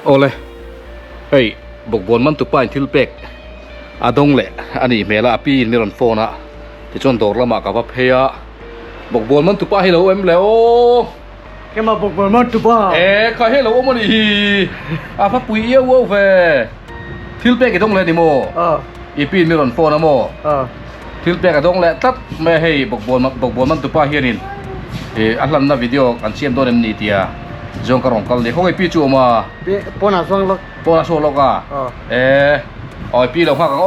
โอ้เลยเฮ้ยบกบนมันตุกป้ายทิลเป็กอาดงแหละอันนี้เมล่าปีนี่รอนโฟนะที่จนโดดละมากับว่าเพียบกบนมันตุกป้ายให้เราเอ็มแล้วแกมาบอกบอลมันตุบ้าใครให้เรามันอีพักปุ๋ยเยอะเว้ยทิลเป็กไอ้ดงเลยดิโมอีปีนี่รอนโฟนะโมทิลเป็กไอ้ดงแหละตัดไม่ให้บกบนมันตุกป้ายเฮียนินอันนั้นนะวิดีโอกันเชื่อมตัวเอ็มนี่เตียจงกระรองกันเลยเขาไอ้ปีจูมาปนอาสวงล็อกปนอาสวงล็อกอ่ะไอ้ปีเราพักกันโ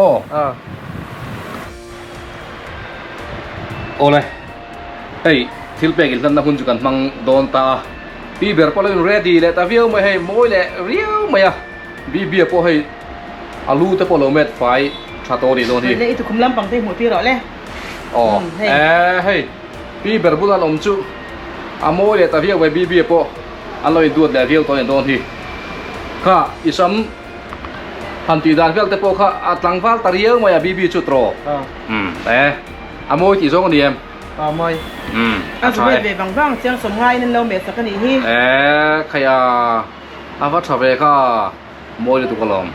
อ้เลยเฮ้ยทิลเป็กอินทันนะคุณจุกันมังโดนตาปีเบอร์พอเลยเรดี้เลยแต่วิวไม่ให้มวยเลยเรียวไม่อะบีพอให้อาลูแต่พอเราเม็ดไฟชาโตดีโดนที่เลยอีตุคุมลำปังเตะหัวที่หรอเลยเฮ้ยปีเบอร์บุญลมจุมวยเลยแต่วิวไปบีพออันเราดูแต่วิวตัวนี้โดนที่ข้าอิสมทันทีด้านเพื่อนแต่พอข้าตั้งฟ้าตะเรียวไม่อะบีจุดรอมวยที่สองคนเดียมมวยสมัยเบบางเสียงสมง่ายนั่นเราเม็ดสักนิดที่ขยะวัดสเปก็มวยตุกลม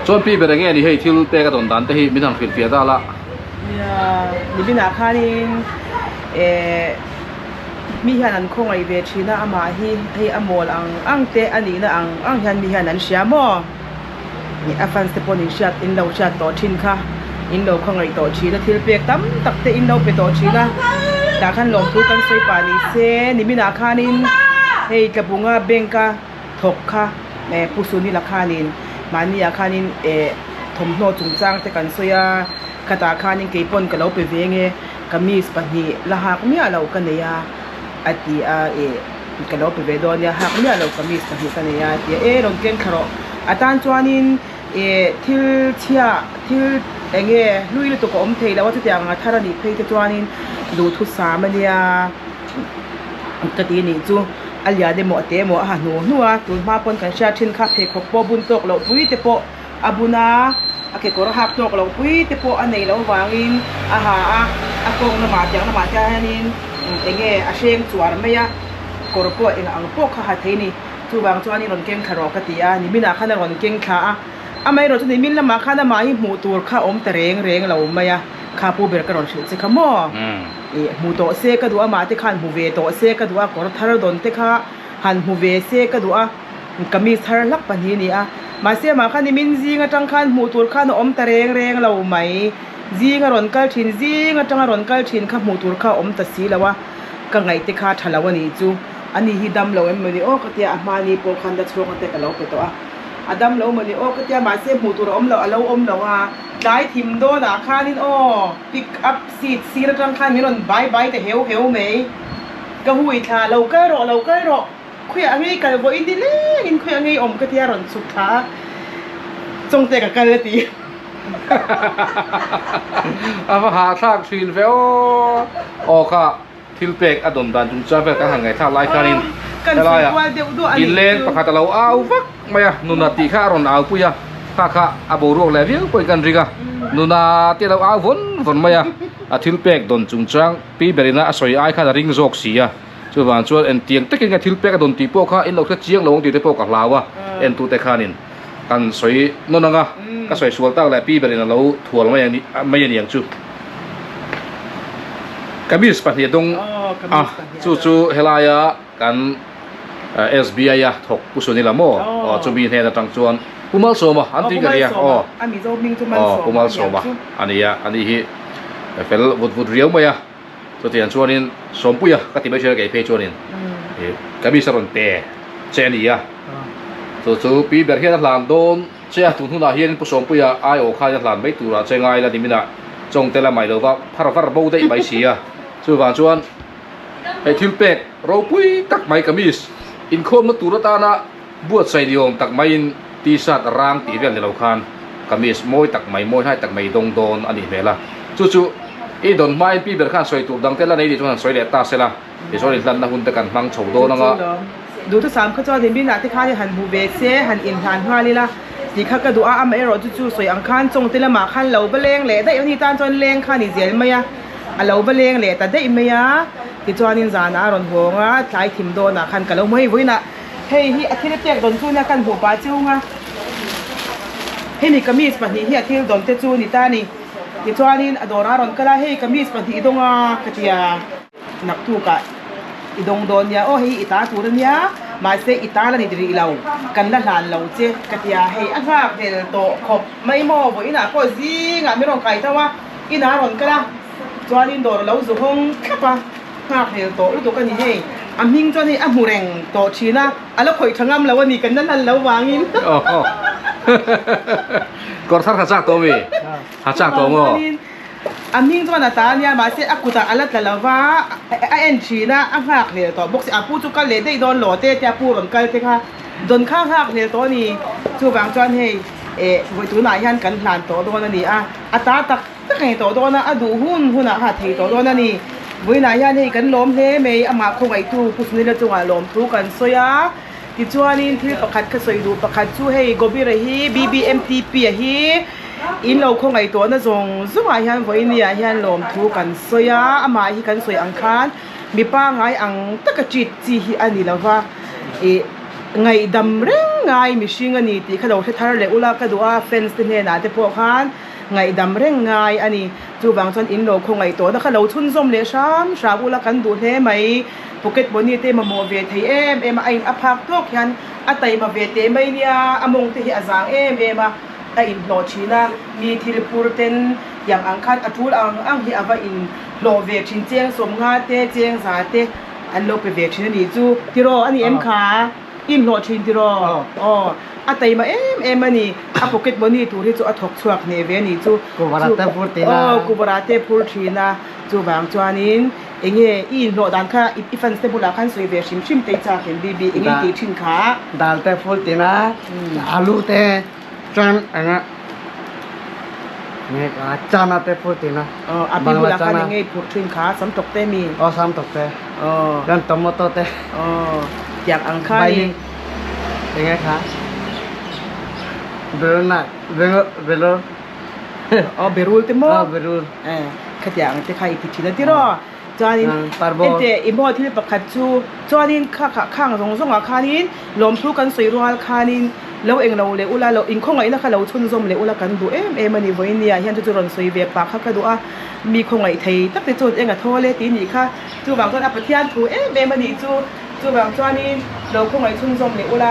ส่วนปีเป็นยังไงนี่ให้ทิลเตะกระโดดดันแต่ที่ไม่ทำฟิลเฟียได้ละนี่เป็นอาคารนี่มีขนาดคงไอเวชีน่าอามาให้อโมลอังเตอันนี้นะอังเห็นมีขนาดเสียมอนี่อาฟันสปอนิชัดอินเราชัดต่อชินค่ะอินเราคงไอต่อชีนะที่เปียกตั้มตักเตอินเราไปต่อชีนะแต่ขันลงทุกันใส่ปานิเซนี่มีนาคานินให้กระบุงเบงกาถกค่ะผู้สูนี่ราคานินมานี่ราคานินถมโนจุงจ้างแต่กันเสียคาตาคานินเกี่ยปนกับเราไปเวงกามีสปานีละหากมีเรากันเนี่ยอดีกันเราไปเวดอนเนี่ยหากมีเรากามีสปานีกันเนี่ยลงเก่งขรออาจารย์จวนินทิลเชียทิลลุยตัวก็อมเทแล้วว่าทุกอย่างถ้าเราหนีเพย์ตัวนี้ดูทุกสามเนี่ยกตินี้จูอัลยาเดโมเตโมหันูนัวตัวมาปนกันชาชินคาเพย์ขบบุญตกเราปุ้ยเตปอบุนาโอเคก็รักตกเราปุ้ยเตปอันไหนเราวางอินอากงนมาจังนมาจานินอาเชงจวารไม่ยะก็รบอังพวกข้าหัดเทนี่ตัวบางตัวนี้รอนเก่งขรอกติยานี่มินาขันรอนเก่งขาไม่รู้จะนี่มิลละมาข้าน้ำมาให้หมูตัวข้าอมแต่เร่งเราไม่ยะข้าผู้เบิกกระโดดชุดสิขโมหมูโตเสกดูมาที่ขันหูเวโตเสกดูก็ทาร์ดนที่ข้าหันหูเวเสกดูก็มีทาร์ลักปันนี้นี่มาเสียมาข้านี่มินซีงจังขันหมูตัวข้าอมแต่เร่งเราไม่ซีงรอนกัลชินซีงจังรอนกัลชินข้าหมูตัวข้าอมแต่สีแล้วว่าก็ไงที่ข้าทะเลาวันนี้จูอันนี้ฮิดัมเราเอ็มมันนี่โอ้ก็เดี๋ยวมานี่พวกขันจะช่วยกันแต่กับเราไปตัวอาดัมเราเหมือนนี่โอ้ก็จะมาเสียหมูตัวอมเราเราได้ทิมโดนข้านี่โอ้ปิกอัพซีระจังข้านี่นบายแต่เฮลไหมก็หุยท่าเราก็รอคุยอะไรกันว่าอินดีเล่อินคุยอะไรอมก็ที่ร้อนสุดท้าจงเตะกับกันเลยตีมาหาทางชีนเฟลโอ้ค่ะทิลเป็กอดมดันจุนจ้าเฟลกันหันไงท่าไล่คานินอะไรอินเลนประคาตเราเอาฟักไม่อะนุนาตีข้ารอนเอาปุยอะข้าอาบูรวกเลวิลปุยกันริกะนุนาตีเราเอาฝนไม่อะทิลเป็กโดนจุนจ้างปีเบริน่าสวยไอข้าริงโจกสีอะช่วยบางช่วยเอ็นเตียงแต่กินกับทิลเป็กโดนตีพวกข้าเอ็นเราแค่เจียงเราตีได้พวกกับลาวะเอ็นตูแต่ข้านินกันสวยนั่นนะก็สวยสวยตั้งแต่ปีเบริน่าเราถั่วเราไม่อย่างนี้ไม่อย่างจู่กบิสปะเนี่ยตรงจู่เฮลายะกันSBI อะถกผู้ส่วนนี้ละโม่จะมีเหตุต่างชวนผู้มาส่งมาอันที่กันเนี่ยผู้มาส่งมาอันนี้ฮีเฟลวุดเรียวไหมอะตัวที่อันชวนนี้สมปุยอะก็ที่ไม่เชื่อกับเพจชวนนี้ก็มีสรนเตะเจนี่อะจู่ปีเบอร์เฮียนหลานโดนเจ้าถุงทุนอาเฮียนผู้สมปุยอะไอโอข้าจะหลานไม่ตัวละเจงไงละที่มินะจงเตละไม่เลยว่าพาราบูได้ใบเสียจู่บางชวนไอทิลเป็กเราปุยตักไม่กมิสอินโคมตัวตานะบวชใส่ดิองตักไม่ตีสัตร่างตีเรียนในเราคานกมิสมวยตักไม่มวยให้ตักไม่ดงโดนอันนี้เวลาจู่ไอ้โดนไม้ปีเบอร์ข้าสวยตัวดังเทละในดิจวนสวยเด็ดตาเสละดิจวนลันนะหุ่นตะกันมังโฉโดนงะดูทุกสามข้าจอเห็นบินหนักที่ข้าที่หันหูเวเซหันอินทานหัวลีละดีข้าก็ดูไม่รอจู่สวยอังคารจงเตละมาขันเหลาเบลงเละได้ยังที่ตาจนเลงข้านี่เสียไหมอะเหลาเบลงเละแต่ได้ไหมอะที่จวนินจานะรอนหัวงะใช้ทิมโดนขันกับเราไม่ไว้นะ hey hi athil tek don chu na kan bu pa chu nga hey ni kamis pa hi athil don te chu ni ta ni ti chuanin adora ron kala hey kamis pa hi donga katia nak tu ka idong don ya o hi ita tu ren ya ma se ita la ni diri lau kan la hlan lo che katia hey anga vel to khop mai mo bo ina ko zi nga mi ron kai ta wa ina ron kala chuanin dor lo zu hong khapa ha vel to lu to kan ni hey aming cho ni amureng to china ala khoi thangam lawani kan nan lo wangin còn thắt hạt to mi hạt to ngô aming cho na ta nia ma se akuta alat la lawa a en china a hak ne to box apu chu kal le dei don lo te tia pu ron kal te kha don kha hak ne to ni chu bang chuan hei voi tu na hian kan hlan to do na ni a ta tak ta kai to do na a du hun ha thei to do na ni voi na hian hei kan lom hle mei ama khong ai tu pusni la chunga lom thu kan soya ti chuanin thil pakhat kha soi du pakhat chu hei gobi ra hi BBMTP hi in lo khong ai to na zong zunga hian voi ni hian lom thu kan soya ama hi kan soi ang khan mi pa ngai ang takachit chi hi ani lawa ngai dam reng ngai mi hring ani ti khalo the thar le ula ka duwa fence te ne na te po khan ngai dam reng ngai ani chu bang chon in lo khong ai to na khalo chun zom le sham sha ula kan du he mai pocket boni te ma mo ve thei em ai aphak tok hian atai ma ve te mai nia among te hi azang em a in lo china mi thil pur ten yang ang khat athul ang hi ava in lo ve chin cheng som nga te cheng za te an lo pe ve chin ni chu tiro ani em kha in lo chin tiro atai ma em ani a pocket boni tu ri chu a thok chuak ne ve ni chu ku barate pur tina ku barate pur thina chu bang chuanin enge in lo dan kha ifan ste bula khan soi ve shim te cha ken bi enge ti thin kha dal te pur tina alu te chan anga ne ka chana te pur tina api bula khan enge pur thin kha sam tok te mi o sam tok te dan tomato te yang ang kha ni enge kha beruna belo berul te mo berul khatyang te khai ti thina tiro chuanin ente imo thil pakhat chu chuanin kha khang zong a khanin lom thu kan soi rual khanin lo eng lo le ula lo in khong ai na kha lo chun zom le ula kan du em ani voinia hian chu ron soi ve pa kha ka du a mi khong ai thei tak te chu enga thole ti ni kha chu bang ton apathian thu em ani chu bang chuanin lo khong ai chun zom le ula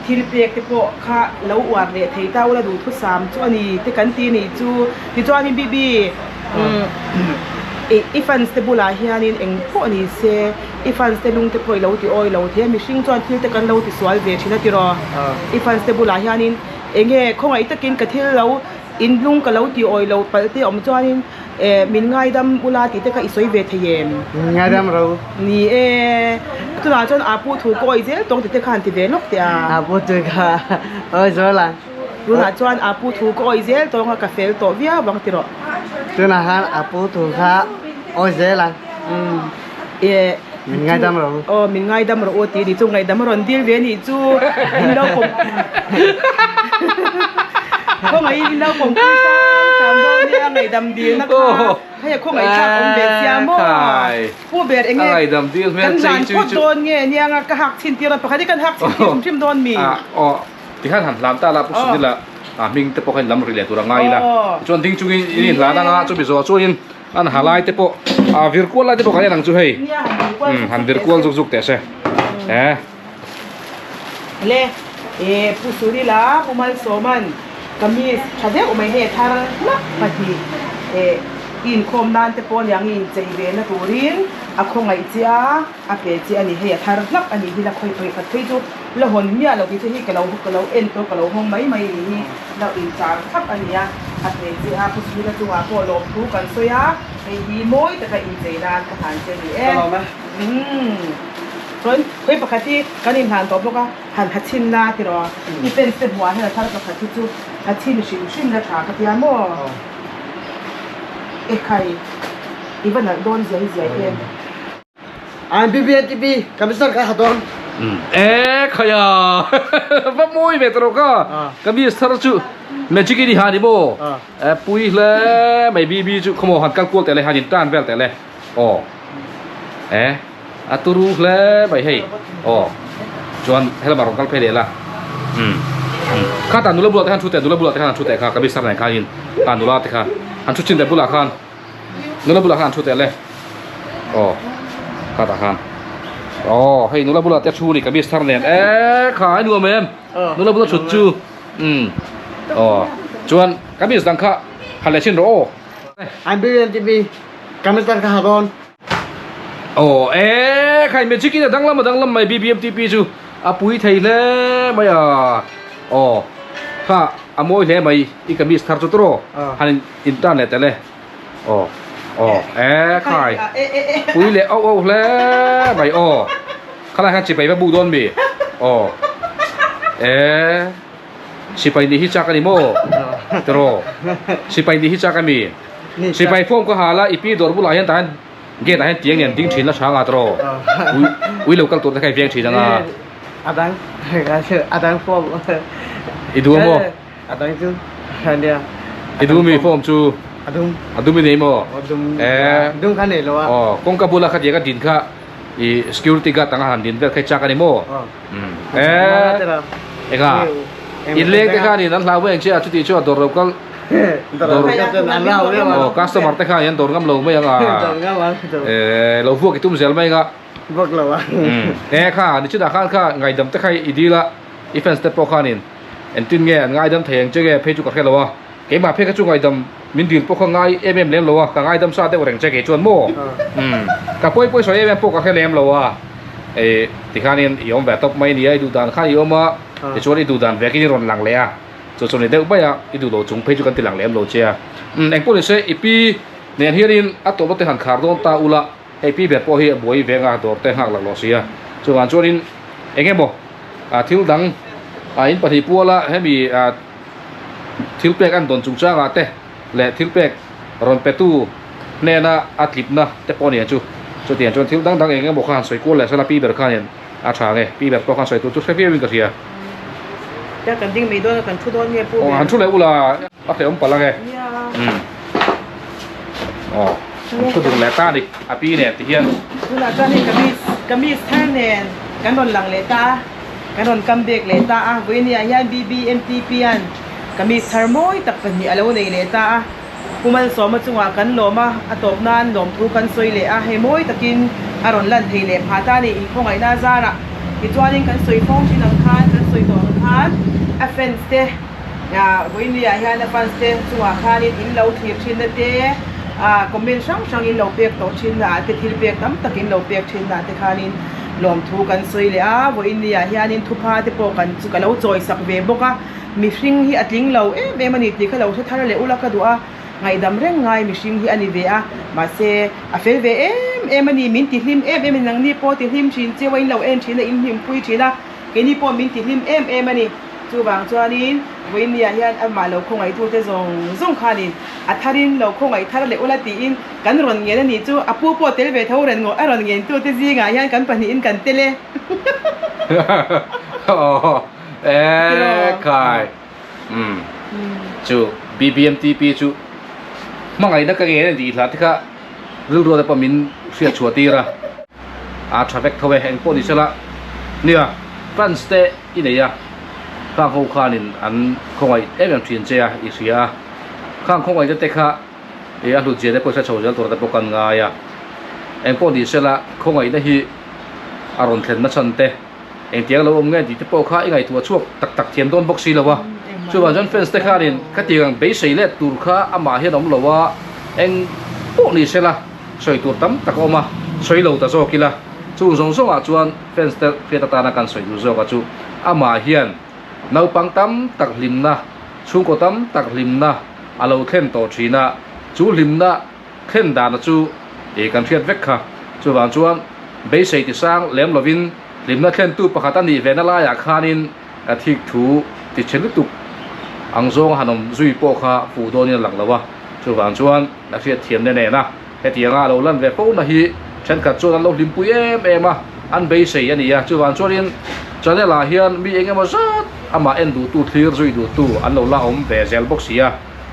thil pek te po kha lo war le thei ta ula du thu sam chu ani te kan ti ni chu ti chuanin bibi ifan ste bula hianin eng po ni se ifan ste lung te poi lo ti oi lo the mi hring chuan thil te kan lo ti swal ve thina ti ro ifan ste bula hianin enge khong ai takin ka thil lo in lung ka lo ti oi lo pal te om chuanin min ngai dam ula ti te ka isoi ve theyem ngai dam ro ni tu na chon apu thu ko i zel tong te khan ti ve lok te apu tu ka oi zo la tu na chuan apu thu ko i zel tong ka fel to via bang ti ro tu na han apu tu ka oi ze la min ngai dam ro min ngai dam ro ti di chu ngai dam ron dil ve ni chu in lo ko ko ngai in lo ko ku sam do ni ngai dam dil na ka hay ko ngai chak on be sia mo pu ber enge ngai dam dil me chei chu chu don nge ni nga ka hak chin ti ra pa khadi kan hak chin chim don mi ti khan han lam ta la pu su ni la ming te po khan lam ri le tu ra ngai la chon ding chu in la na chu bi zo chu in an halai te po virtual la te po ka nang chu hei han virtual zuk zuk te se le pu su ri la umal soman kamis thade umai he thar na pati in khom nan te pon yang in chei ve na turin a khongai chia a pe chi ani he thar nak ani hi la khoi khat thei chu la hon mia lo ki hi ka lo en to ka lo hong mai mai ni la in char khap ani ya a pe chi a pu su la chu a ko lo thu kan so ya ei hi moi ta ka in chei nan ka han che niส่วนคุยปกติการนิมหันตัวพวกหันหัดชินนาที่รอที่เป็นเส้นหัวให้เราทำปกติจู่หัดชินชินนะขากับยาโม่ใครอีวันนั้นโดนเสียเองBBMTP kami sir ka hadonขยะว่ามุ้ยเมตรก็มีสารจุเมจิกดีฮานิโมปุยเลยไม่บีจุขโมยหันกันกวลแต่เลยฮานินต้านแวลแต่เลยอ๋ออะตูรูเลยไปให้อ๋อ จวนให้เรามารองกันเพลละข้าตานุลบุลแต่ขันชุดแต่นุลบุลแต่ขันชุดแต่ข้ากระบิสารไหนข้ายินตานุลแต่ข้าขันชุดจินแต่บุลขันนุลบุลขันชุดแต่เลยอ๋อข้าตาขันอ๋อให้นุลบุลแต่ชูนี่กระบิสารไหนข้าให้นัวเมมนุลบุลชุดจูอ๋อจวนกระบิสดังข้าฮัลเลชินโรambil TV kami terkahron โอ้ใครเป็นชิคกี้พายดังลำไม่ BBMTP จูปุ้ยไทยเลยไม่อ๋อข้าโมยเลยไม่อีกมีสตาร์ทตัวหันอินเทอร์เน็ตเลยอ๋อใครปุ้ยเลยเอาเลยไม่ข้าเลยหันชิไปแบบบูดอนบีชิไปนี่ฮิจักกันนี่โม่ตรอชิไปนี่ฮิจักกันมีชิไปพวกก็หาละอีปีโดนบุหรี่ยันตายเกณฑ์ให้เตียงเนี่ยดิ้งชินแล้วช้างอาตรออุ้ยเรากังตัวตะไคร้เพียงชินนะadang form อีดูโม่ adang itu dia อีดูมีฟอร์มจูadumมีนี่โม่adum kan ni lo กงกับบุหรี่ขัดเยกันดินข้าอี security guard ต่างหันดินเพื่อใครจักกันนี่โม่ค่ะอินเล็กแต่ข้านี่นั้นเราเองเชื่อชุดที่ชั่วโดนเราก็คัสตอร์แต่ข้ายันโดนกำลังไม่ยังเราพวกกิตุ้มเซลไม่ก็พวกเราค่ะนี่ชุดอาคารข้าไงดำแต่ใครอีดีละอีเฟนสเตปโปข้านี่เอ็นตินเงี้ยไงดำเถียงเจ๊เงี้ยเพจุกับแค่เราเกี่ยมาเพจุจุไงดำมินดินพวกข้างไงเลี้ยงเรากับไงดำซาเตวแรงเจ๊เกจวนโม่กับป่วยสวยพวกกับแค่เลี้ยงเราที่ข้านี่ยอมแบบตบไม่เนี่ยดูด่านข้ายอมแต่ช่วงนี้ดูดันเวกินี่รอนหลังเลยส่วนนี้เด็กไปดูโลจงเพจุกันติหลังเลี้ยมโลเชียเอ็งพูดเลยเสียอีปีเนี่ยเฮียรินอัตโตรถเตหันขาร์ดอนตาอุละไอปีแบบพอเฮียบวยเวงาตัวเตหักหลังโลเชียส่วนช่วงนี้เอ็งเงี้ยบอกทิลดังอินปฏิปัวละให้มีทิลเป็กอันโดนจุงจ้างเตะและทิลเป็กรอนเปตูเนน่าอาทิตย์นะแต่พอเนี่ยจูส่วนเดียนจนทิลดังเอ็งเงี้ยบอกข้าสวยกู้เลยสำหรับปีแบบข้าเนี่ยอาชาไงปีแบบข้าสวยตัวจุดแค่เพี้ยวิ่งกระเทียจะกันดิ้งไม่โดนกันชุดโดนเนี่ยพูดหันชุดเลยอุลาอัพเดทผมปะละไงชุดดูแลต้าดิปีเนี่ยที่เฮียนอุลาต้านี่ก็มีแท่งเนี่ยกันโดนหลังเลต้ากันโดนกำเบกเลต้าเวเนียยัน BBMTP อันก็มีทาร์โมยตักกันนี่อะไรวะเนี่ยเลต้าผู้มันสอมาจังหวะกันหลอมาอัตบนานหลอมทุกันซอยเละให้มวยตะกินอารมณ์ลั่นเทเลพาต้านี่อีกพวกไอ้น่าซาระอีตัวนี้กันซอยฟองที่นังคานกันซอยตัวนังคานAfenste, ya, ini ya, ya, Afenste, semua kali in laut hidup Cina deh, komen sang in laut pek tau Cina, tetil pek tam tak in laut pek Cina, tekalin lom tu kan soi le ini ya, ya, in tupa tepokan, suka laut joy sak beboka, mishing hi ating laut, manit ni kalau saya thara le ulah kadua, ngai damreng ngai mishing hi ani vea, masih afel ve mani minti him nang ni po ti him Cina, cewa in laut Cina in him pui Cina, kini po minti him maniจูบางจวนินวินยายันอามาเราคงไอทูเตซงขานินอัทารินเราคงไอทาร์เลอุลาตีอินกันรอนเงี้ยนี่จูอาปูปอเตลเวทเอาเรนงอรอนเงี้ยตัวเตซีงายันกันปนินกันเตเลใครจู BBMTP จูมั่งไงนักเงี้ยดีละที่ข้ารู้ตัวแต่ปมินเสียชัวตีระทราเวกทเวแห่งปนิชละเนี่ยฟรันสเตอินเนียข้างเขาขานินอันคงไอ้ยังเทียนเจียอีเสียข้างคงไอ้จะเตะข้าอันดูเจียได้พอใช้โฉมตัวแต่ปกันง่ายเอ็งพอดีเสละคงไอ้ได้ฮีอารมณ์เทนนัชันเตะเอ็งเตียงเราอมเงี้ยดีที่ปอข้าไอ้ไงตัวช่วงตักเทียนโดนบ็อกซี่แล้ววะช่วงวันเฟนสเตขานินก็เตียงเบสเล่ตูร์ข้าอามาเฮียน้องเราว่าเอ็งพวกนี้เสละสวยตัวตั้มตักออกมาสวยเราแต่โซกิละจู่ส่งจวนเฟนสเตเฟียตานากันสวยดูโซกับจู่อามาเฮียนนาวปังตั้มตักลิมนะชุงก็ตั้มตักลิมนะอาเราเข่นต่อชีนะจู่ลิมนะเข่นดานะจู่กันเทียดเวกค่ะจู่บางจวนเบสเติสร้างเลี้ยมลวินลิมนะเข่นตู้ปะขัตันนี่เวนัลายาคานินทิกถูติเชลุตุกอังซงหันมจุยโปค่ะฟูโดนี่หลังแล้ววะจู่บางจวนนักเทียดเทียนแน่ๆนะแค่เทียงเราลั่นเวฟนะฮีฉันกัดจวนเราลิมปุยมาอันเบสอันนี้จู่บางจวนนี่จะได้ลาเฮียนมีเองมาสักอามาเอ็นดูตู้คลีร์จุยดูตู้อันเราละอมเบสเซลบ็อกซี่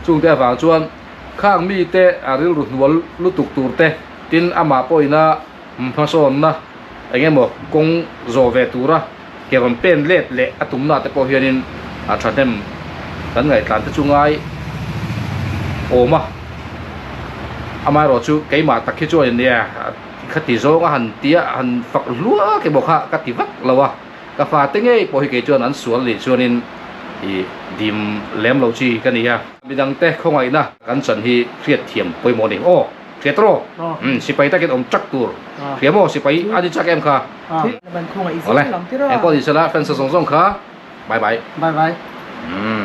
จุงแต่ฝั่งจวนข้างมีเตะริลรุนวลลุตุกตูเตะตินอามาปอยนะพาสอนนะไอ้เงี้ยบอกกงโจเวตูระ เกี่ยวกับเป็นเล็ดเละตุ่มหน้าแต่พอเฮียนินชันเต็มตั้งไงการที่จุงไงโอ้มาอามาเราชูไก่มาตักขี้จ้วยเนี่ยคติโซงหันเตี้ยหันฝักลัวแกบอกฮะกติวักเราวะกาฟาเต็งไงพอเฮียเกจวนนั้นสวนหรือชวนินดิมเล็มเราชีกันนี่ฮะมีดังเตะเข้าไงนะกันสันฮีเครียดเทียมไปหมดนี่โอ้เครียดโตสิไปตะเกียบอมจักตัวเครียดโมสิไปอาดิจักเอ็มค่ะ มันคงอีก เอาเลย ที่เรา เอ็มก็ดิฉันละแฟนสองค่ะบายบาย บายบาย อืม